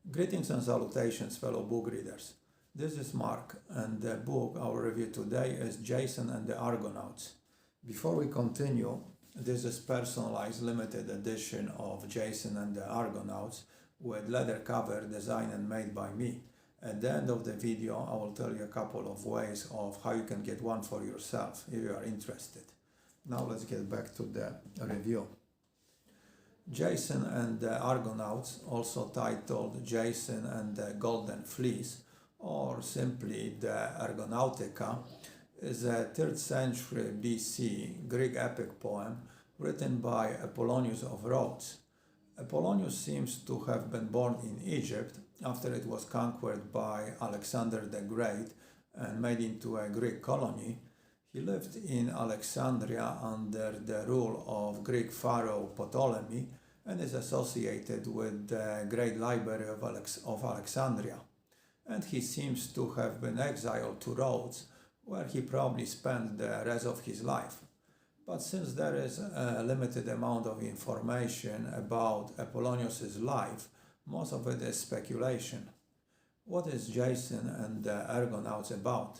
Greetings and salutations, fellow book readers. This is Mark, and the book our review today is Jason and the Argonauts. Before we continue, this is personalized limited edition of Jason and the Argonauts with leather cover designed and made by me. At the end of the video, I will tell you a couple of ways of how you can get one for yourself if you are interested. Now let's get back to the review. Jason and the Argonauts, also titled Jason and the Golden Fleece, or simply the Argonautica, is a 3rd century BC Greek epic poem written by Apollonius of Rhodes. Apollonius seems to have been born in Egypt after it was conquered by Alexander the Great and made into a Greek colony. He lived in Alexandria under the rule of Greek pharaoh Ptolemy and is associated with the Great Library of Alexandria. And he seems to have been exiled to Rhodes, where he probably spent the rest of his life. But since there is a limited amount of information about Apollonius's life, most of it is speculation. What is Jason and the Argonauts about?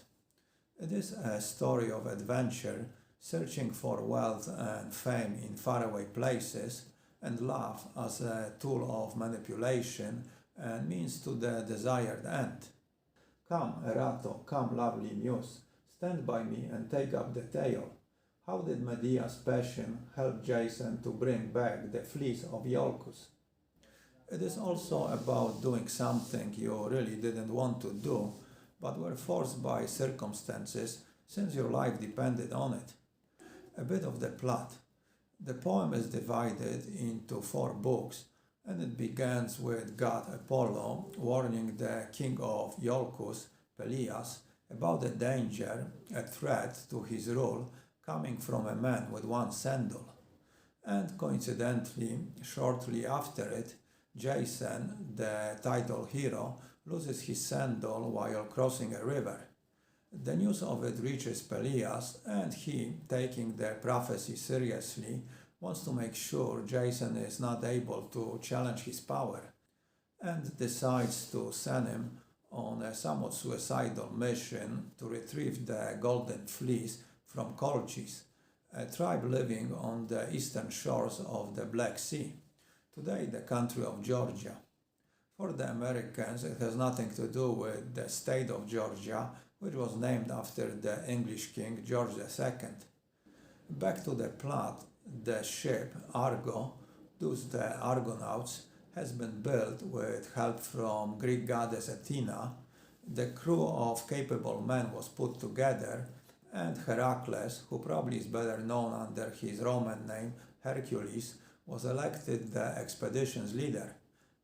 It is a story of adventure, searching for wealth and fame in faraway places, and love as a tool of manipulation and means to the desired end. Come, Erato, come, lovely muse, stand by me and take up the tale. How did Medea's passion help Jason to bring back the fleece of Iolcus? It is also about doing something you really didn't want to do, but were forced by circumstances since your life depended on it. A bit of the plot. The poem is divided into 4 books, and it begins with god Apollo warning the king of Iolcus, Pelias, about the danger, a threat to his rule, coming from a man with one sandal. And coincidentally, shortly after it, Jason, the title hero, loses his sandal while crossing a river. The news of it reaches Pelias, and he, taking the prophecy seriously, wants to make sure Jason is not able to challenge his power, and decides to send him on a somewhat suicidal mission to retrieve the golden fleece from Colchis, a tribe living on the eastern shores of the Black Sea, today the country of Georgia. For the Americans, it has nothing to do with the state of Georgia, which was named after the English king George II. Back to the plot, the ship Argo, thus the Argonauts, has been built with help from Greek goddess Athena. The crew of capable men was put together, and Heracles, who probably is better known under his Roman name Hercules, was elected the expedition's leader,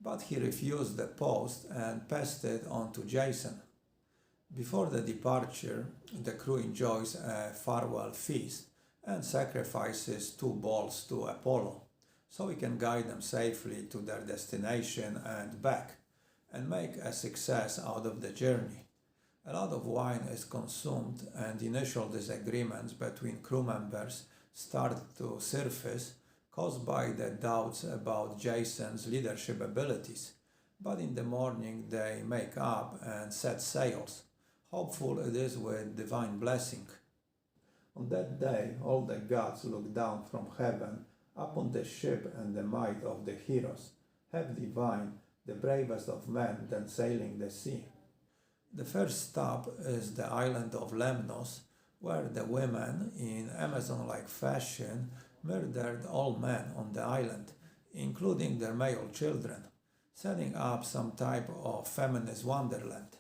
but he refused the post and passed it on to Jason. Before the departure, the crew enjoys a farewell feast and sacrifices 2 bulls to Apollo, so he can guide them safely to their destination and back, and make a success out of the journey. A lot of wine is consumed, and initial disagreements between crew members start to surface, caused by the doubts about Jason's leadership abilities. But in the morning they make up and set sails. Hopeful it is with divine blessing. On that day all the gods look down from heaven upon the ship and the might of the heroes, have divine, the bravest of men, then sailing the sea. The first stop is the island of Lemnos, where the women, in Amazon-like fashion, murdered all men on the island, including their male children, setting up some type of feminist wonderland,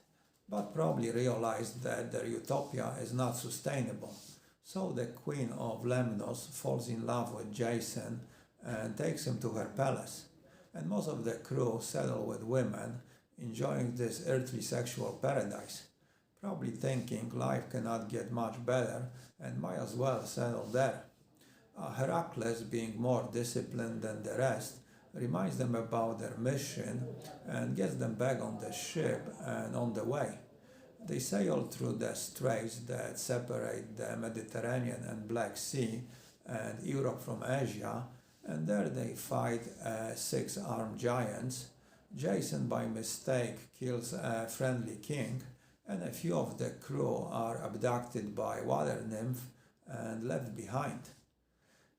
but probably realized that their utopia is not sustainable. So the queen of Lemnos falls in love with Jason and takes him to her palace, and most of the crew settle with women, enjoying this earthly sexual paradise, probably thinking life cannot get much better and might as well settle there. Heracles, being more disciplined than the rest, reminds them about their mission and gets them back on the ship and on the way. They sail through the straits that separate the Mediterranean and Black Sea and Europe from Asia, and there they fight 6 armed giants Jason by mistake kills a friendly king, and a few of the crew are abducted by water nymph and left behind.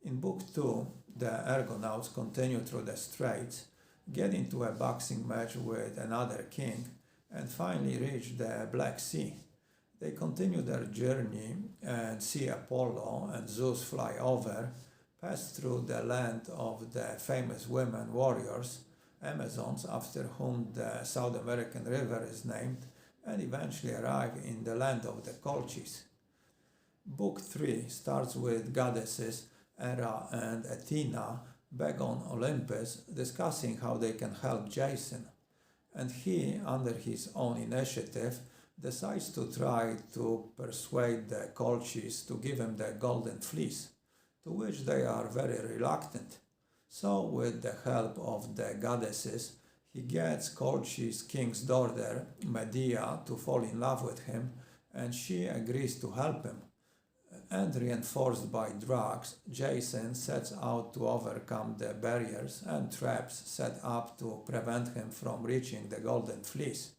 In Book 2, the Argonauts continue through the straits, get into a boxing match with another king, and finally reach the Black Sea. They continue their journey and see Apollo and Zeus fly over, pass through the land of the famous women warriors, Amazons, after whom the South American river is named, and eventually arrive in the land of the Colchis. Book 3 starts with goddesses Hera and Athena back on Olympus discussing how they can help Jason, and he, under his own initiative, decides to try to persuade the Colchis to give him the golden fleece, to which they are very reluctant. So, with the help of the goddesses, he gets Colchis' king's daughter, Medea, to fall in love with him, and she agrees to help him. And reinforced by drugs, Jason sets out to overcome the barriers and traps set up to prevent him from reaching the Golden Fleece.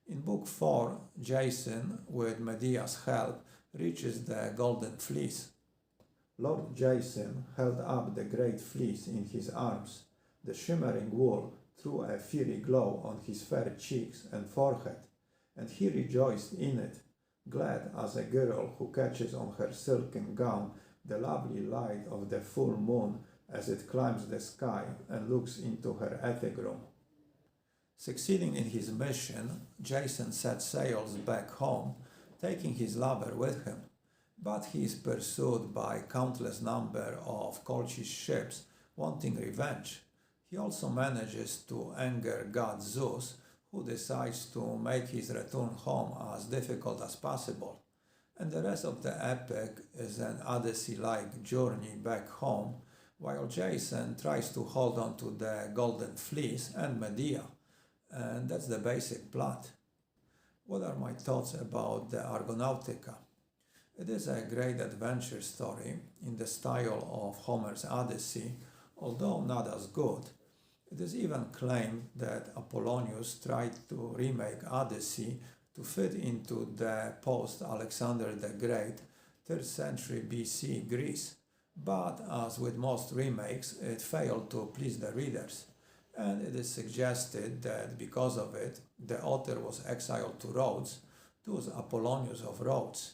In Book 4, Jason, with Medea's help, reaches the Golden Fleece. Lord Jason held up the great fleece in his arms. The shimmering wool threw a fiery glow on his fair cheeks and forehead, and he rejoiced in it, glad as a girl who catches on her silken gown the lovely light of the full moon as it climbs the sky and looks into her attic room. Succeeding in his mission, Jason sets sails back home, taking his lover with him, but he is pursued by countless number of Colchis ships wanting revenge. He also manages to anger god Zeus, who decides to make his return home as difficult as possible. And the rest of the epic is an Odyssey-like journey back home, while Jason tries to hold on to the Golden Fleece and Medea. And that's the basic plot. What are my thoughts about the Argonautica? It is a great adventure story in the style of Homer's Odyssey, although not as good. It is even claimed that Apollonius tried to remake Odyssey to fit into the post-Alexander the Great 3rd century BC Greece, but as with most remakes, it failed to please the readers, and it is suggested that because of it, the author was exiled to Rhodes, thus Apollonius of Rhodes.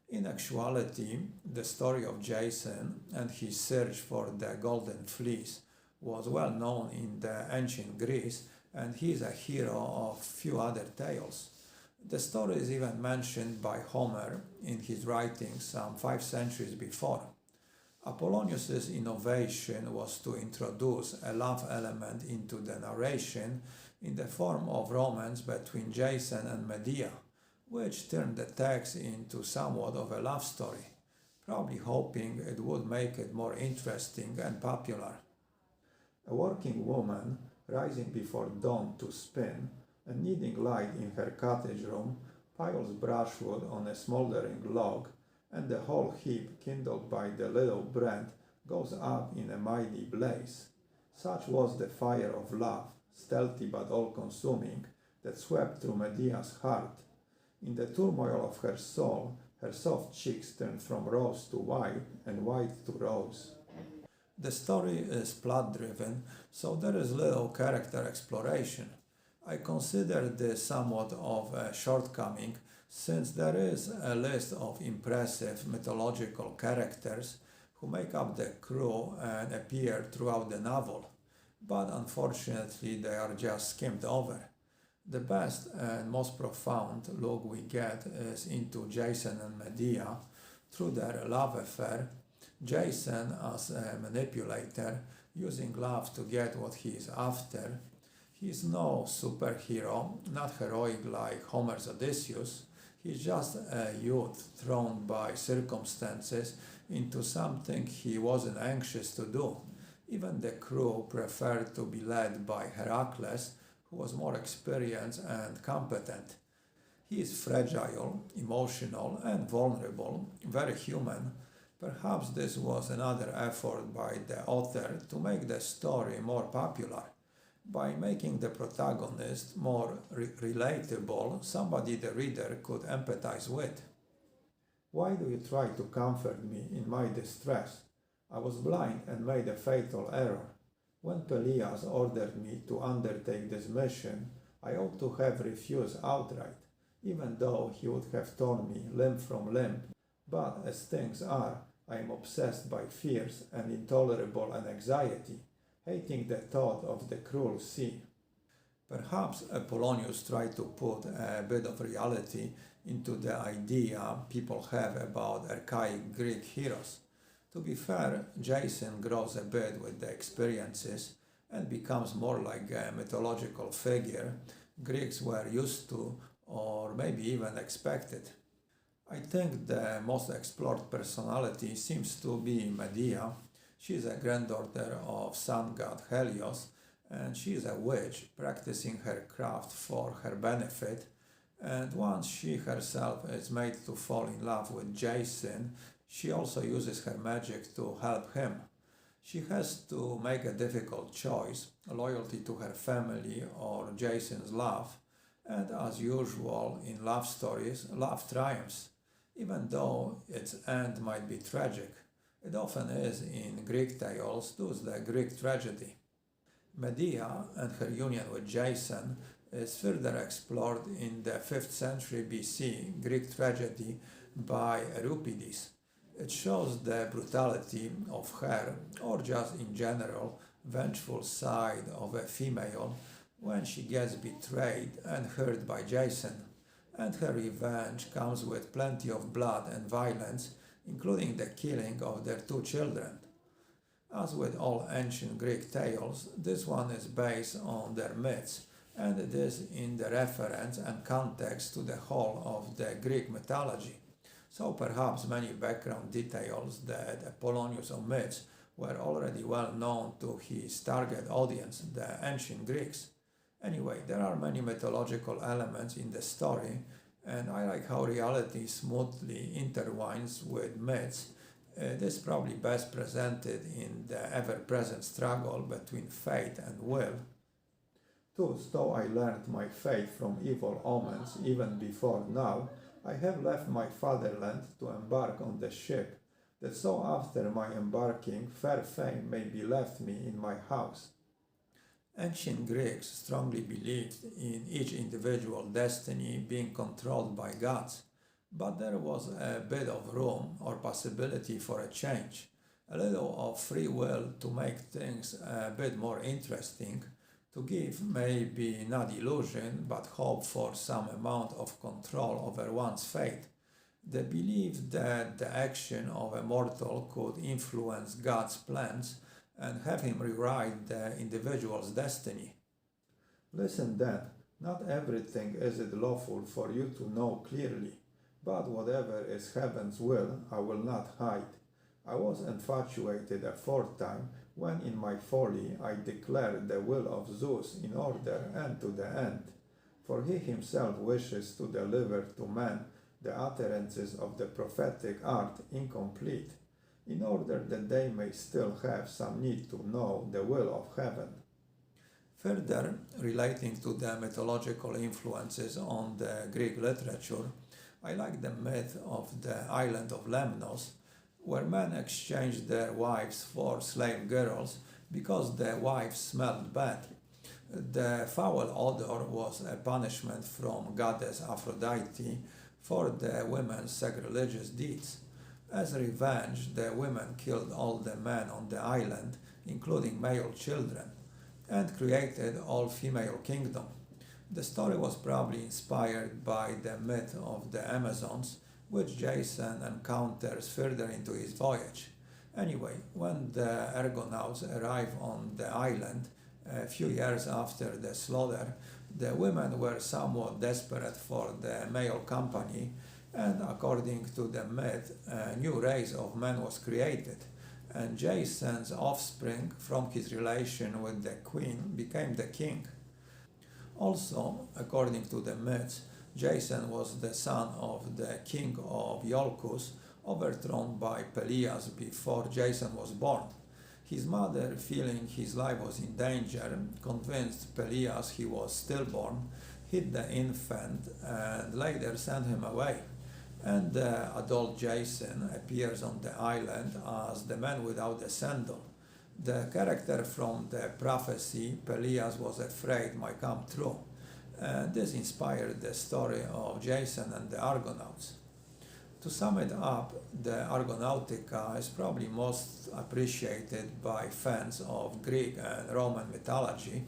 In actuality, the story of Jason and his search for the Golden Fleece was well known in the ancient Greece, and he is a hero of few other tales. The story is even mentioned by Homer in his writings some 5 centuries before. Apollonius's innovation was to introduce a love element into the narration in the form of romance between Jason and Medea, which turned the text into somewhat of a love story, probably hoping it would make it more interesting and popular. A working woman, rising before dawn to spin, and needing light in her cottage room, piles brushwood on a smoldering log, and the whole heap, kindled by the little brand, goes up in a mighty blaze. Such was the fire of love, stealthy but all-consuming, that swept through Medea's heart. In the turmoil of her soul, her soft cheeks turned from rose to white, and white to rose. The story is plot-driven, so there is little character exploration. I consider this somewhat of a shortcoming, since there is a list of impressive mythological characters who make up the crew and appear throughout the novel, but unfortunately they are just skimmed over. The best and most profound look we get is into Jason and Medea through their love affair, Jason as a manipulator, using love to get what he is after. He is no superhero, not heroic like Homer's Odysseus. He is just a youth thrown by circumstances into something he wasn't anxious to do. Even the crew preferred to be led by Heracles, who was more experienced and competent. He is fragile, emotional, and vulnerable, very human. Perhaps this was another effort by the author to make the story more popular. By making the protagonist more relatable, somebody the reader could empathize with. Why do you try to comfort me in my distress? I was blind and made a fatal error. When Pelias ordered me to undertake this mission, I ought to have refused outright, even though he would have torn me limb from limb. But as things are, I am obsessed by fears and intolerable anxiety, hating the thought of the cruel sea. Perhaps Apollonius tried to put a bit of reality into the idea people have about archaic Greek heroes. To be fair, Jason grows a bit with the experiences and becomes more like a mythological figure Greeks were used to or maybe even expected. I think the most explored personality seems to be Medea. She is a granddaughter of sun god Helios, and she is a witch practicing her craft for her benefit. And once she herself is made to fall in love with Jason, she also uses her magic to help him. She has to make a difficult choice, loyalty to her family or Jason's love, and as usual in love stories, love triumphs. Even though its end might be tragic, it often is in Greek tales, thus the Greek tragedy. Medea and her union with Jason is further explored in the 5th century BC Greek tragedy by Euripides. It shows the brutality of her, or just in general, vengeful side of a female when she gets betrayed and hurt by Jason, and her revenge comes with plenty of blood and violence, including the killing of their 2 children. As with all ancient Greek tales, this one is based on their myths, and it is in the reference and context to the whole of the Greek mythology. So perhaps many background details that Apollonius omits were already well known to his target audience, the ancient Greeks. Anyway, there are many mythological elements in the story, and I like how reality smoothly intertwines with myths. It is probably best presented in the ever-present struggle between fate and will. Thus, though I learned my fate from evil omens even before now, I have left my fatherland to embark on the ship, that so after my embarking fair fame may be left me in my house. Ancient Greeks strongly believed in each individual destiny being controlled by gods, but there was a bit of room or possibility for a change, a little of free will to make things a bit more interesting, to give maybe not illusion but hope for some amount of control over one's fate, the belief that the action of a mortal could influence God's plans and have him rewrite the individual's destiny. Listen then, not everything is it lawful for you to know clearly, but whatever is heaven's will I will not hide. I was infatuated aforetime when in my folly I declared the will of Zeus in order and to the end, for he himself wishes to deliver to man the utterances of the prophetic art incomplete, in order that they may still have some need to know the will of heaven. Further, relating to the mythological influences on the Greek literature, I like the myth of the island of Lemnos, where men exchanged their wives for slave girls because the wives smelled bad. The foul odor was a punishment from goddess Aphrodite for the women's sacrilegious deeds. As revenge, the women killed all the men on the island, including male children, and created all-female kingdom. The story was probably inspired by the myth of the Amazons, which Jason encounters further into his voyage. Anyway, when the Argonauts arrive on the island, a few years after the slaughter, the women were somewhat desperate for the male company, and according to the myth, a new race of men was created, and Jason's offspring from his relation with the queen became the king. Also, according to the myths, Jason was the son of the king of Iolcus, overthrown by Pelias before Jason was born. His mother, feeling his life was in danger, convinced Pelias he was stillborn, hid the infant, and later sent him away. And adult Jason appears on the island as the man without the sandal. The character from the prophecy Pelias was afraid might come true. And this inspired the story of Jason and the Argonauts. To sum it up, the Argonautica is probably most appreciated by fans of Greek and Roman mythology.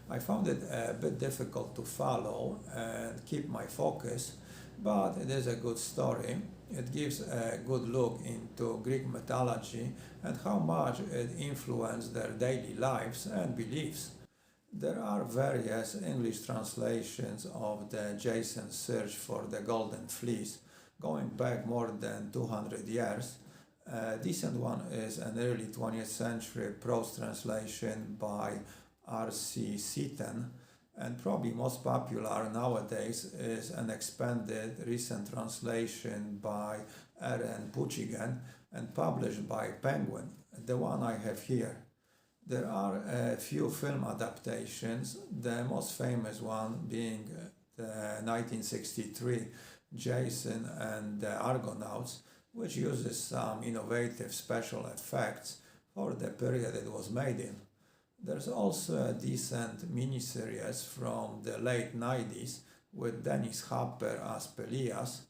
I found it a bit difficult to follow and keep my focus, but it is a good story. It gives a good look into Greek mythology and how much it influenced their daily lives and beliefs. There are various English translations of the Jason search for the Golden Fleece, going back more than 200 years. A decent one is an early 20th century prose translation by R.C. Seaton, and probably most popular nowadays is an expanded recent translation by R.N. Puchigan and published by Penguin, the one I have here. There are a few film adaptations, the most famous one being the 1963 Jason and the Argonauts, which uses some innovative special effects for the period it was made in. There's also a decent miniseries from the late 90s with Dennis Hopper as Pelias.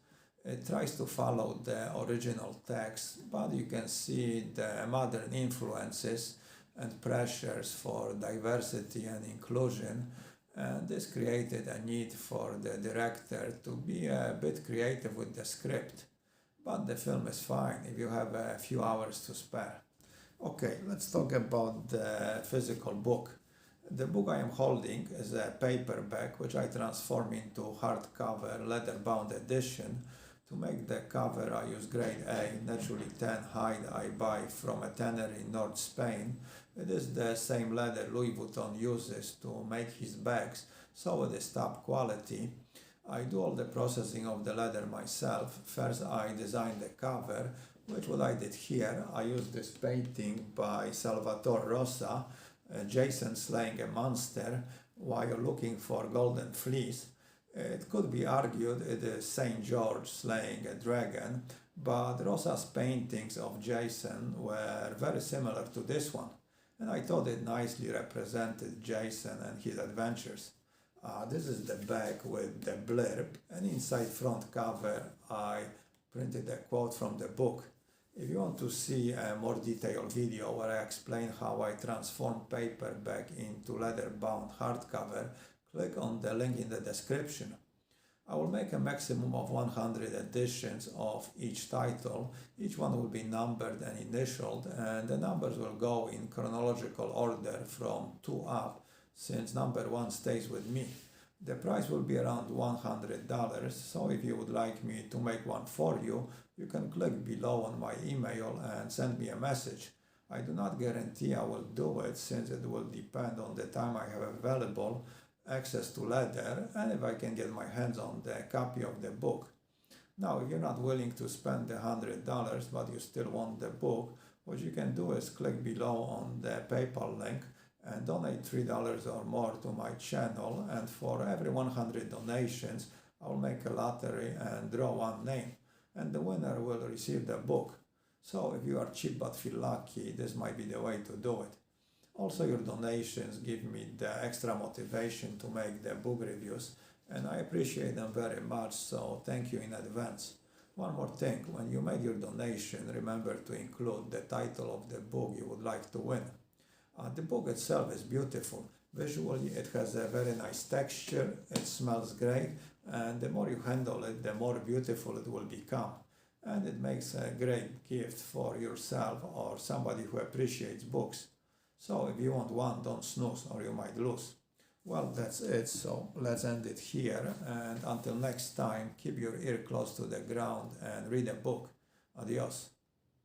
It tries to follow the original text, but you can see the modern influences and pressures for diversity and inclusion, and this created a need for the director to be a bit creative with the script. But the film is fine if you have a few hours to spare. Okay, let's talk about the physical book. The book I am holding is a paperback which I transform into hardcover leather-bound edition. To make the cover I use grade A, naturally tan hide I buy from a tannery in North Spain. It is the same leather Louis Vuitton uses to make his bags, so it is top quality. I do all the processing of the leather myself. First I design the cover, which what I did here. I used this painting by Salvatore Rosa, Jason slaying a monster while looking for golden fleece. It could be argued it is Saint George slaying a dragon, but Rosa's paintings of Jason were very similar to this one, and I thought it nicely represented Jason and his adventures. This is the back with the blurb, and inside front cover I printed a quote from the book. If you want to see a more detailed video where I explain how I transform paperback into leather-bound hardcover, click on the link in the description. I will make a maximum of 100 editions of each title. Each one will be numbered and initialed, and the numbers will go in chronological order from 2 up, since number 1 stays with me. The price will be around $100, so if you would like me to make one for you, you can click below on my email and send me a message. I do not guarantee I will do it, since it will depend on the time I have available access to leather and if I can get my hands on the copy of the book. Now, if you're not willing to spend the $100 but you still want the book, what you can do is click below on the PayPal link and donate $3 or more to my channel, and for every 100 donations I'll make a lottery and draw one name, and the winner will receive the book. So if you are cheap but feel lucky, this might be the way to do it. Also, your donations give me the extra motivation to make the book reviews, and I appreciate them very much, so thank you in advance. One more thing, when you make your donation, remember to include the title of the book you would like to win. The book itself is beautiful. Visually, it has a very nice texture, it smells great, and the more you handle it, the more beautiful it will become. And it makes a great gift for yourself or somebody who appreciates books. So if you want one, don't snooze or you might lose. Well, that's it, so let's end it here, and until next time, keep your ear close to the ground and read a book. Adios.